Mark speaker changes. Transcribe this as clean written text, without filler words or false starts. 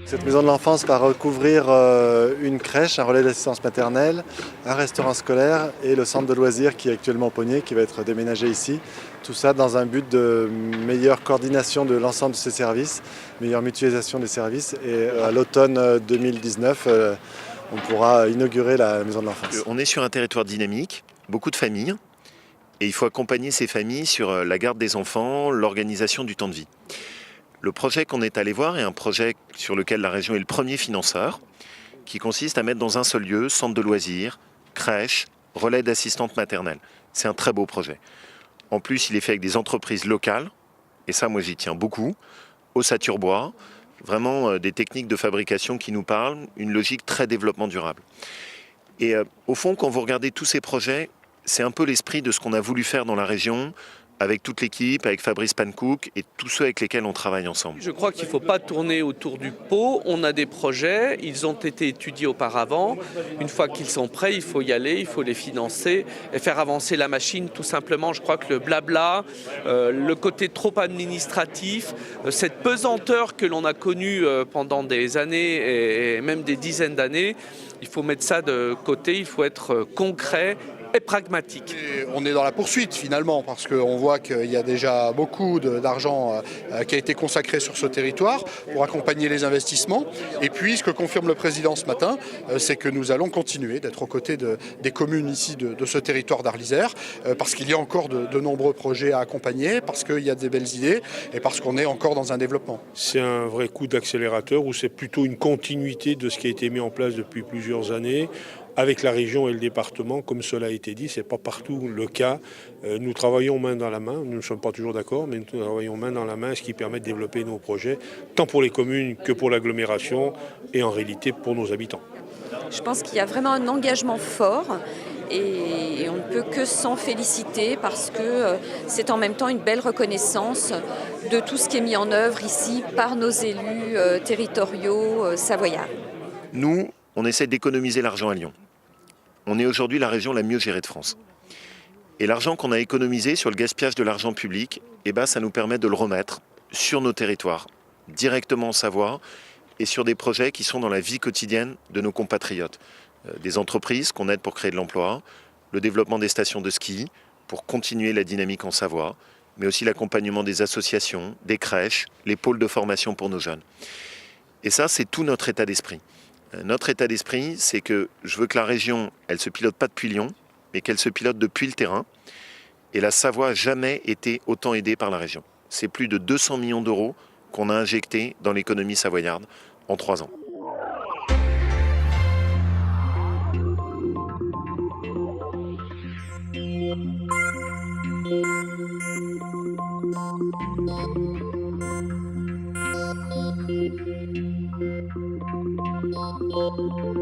Speaker 1: Cette maison de l'enfance va recouvrir une crèche, un relais d'assistance maternelle, un restaurant scolaire et le centre de loisirs qui est actuellement au Poney, qui va être déménagé ici. Tout ça dans un but de meilleure coordination de l'ensemble de ces services, meilleure mutualisation des services. Et à l'automne 2019, on pourra inaugurer la maison de l'enfance.
Speaker 2: On est sur un territoire dynamique, beaucoup de familles, et il faut accompagner ces familles sur la garde des enfants, l'organisation du temps de vie. Le projet qu'on est allé voir est un projet sur lequel la région est le premier financeur, qui consiste à mettre dans un seul lieu centre de loisirs, crèche, relais d'assistante maternelle. C'est un très beau projet. En plus, il est fait avec des entreprises locales, et ça, moi, j'y tiens beaucoup, Ossature-Bois, vraiment des techniques de fabrication qui nous parlent, une logique très développement durable. Et au fond, quand vous regardez tous ces projets, c'est un peu l'esprit de ce qu'on a voulu faire dans la région, avec toute l'équipe, avec Fabrice Pankouk et tous ceux avec lesquels on travaille ensemble.
Speaker 3: Je crois qu'il ne faut pas tourner autour du pot. On a des projets, ils ont été étudiés auparavant. Une fois qu'ils sont prêts, il faut y aller, il faut les financer et faire avancer la machine tout simplement. Je crois que le blabla, le côté trop administratif, cette pesanteur que l'on a connue pendant des années et même des dizaines d'années, il faut mettre ça de côté, il faut être concret et pragmatique.
Speaker 4: Et on est dans la poursuite finalement parce qu'on voit qu'il y a déjà beaucoup d'argent qui a été consacré sur ce territoire pour accompagner les investissements. Et puis ce que confirme le président ce matin, c'est que nous allons continuer d'être aux côtés des communes ici de ce territoire d'Arlysère parce qu'il y a encore de nombreux projets à accompagner, parce qu'il y a des belles idées et parce qu'on est encore dans un développement.
Speaker 5: C'est un vrai coup d'accélérateur ou c'est plutôt une continuité de ce qui a été mis en place depuis plusieurs années avec la région et le département, comme cela a été dit, ce n'est pas partout le cas. Nous travaillons main dans la main, nous ne sommes pas toujours d'accord, mais nous travaillons main dans la main, ce qui permet de développer nos projets, tant pour les communes que pour l'agglomération et en réalité pour nos habitants.
Speaker 6: Je pense qu'il y a vraiment un engagement fort et on ne peut que s'en féliciter parce que c'est en même temps une belle reconnaissance de tout ce qui est mis en œuvre ici par nos élus territoriaux savoyards.
Speaker 2: Nous, on essaie d'économiser l'argent à Lyon. On est aujourd'hui la région la mieux gérée de France. Et l'argent qu'on a économisé sur le gaspillage de l'argent public, ça nous permet de le remettre sur nos territoires, directement en Savoie, et sur des projets qui sont dans la vie quotidienne de nos compatriotes. Des entreprises qu'on aide pour créer de l'emploi, le développement des stations de ski, pour continuer la dynamique en Savoie, mais aussi l'accompagnement des associations, des crèches, les pôles de formation pour nos jeunes. Et ça, c'est tout notre état d'esprit. Notre état d'esprit, c'est que je veux que la région, elle ne se pilote pas depuis Lyon, mais qu'elle se pilote depuis le terrain. Et la Savoie n'a jamais été autant aidée par la région. C'est plus de 200 millions d'euros qu'on a injectés dans l'économie savoyarde en 3 ans.
Speaker 7: Thank you.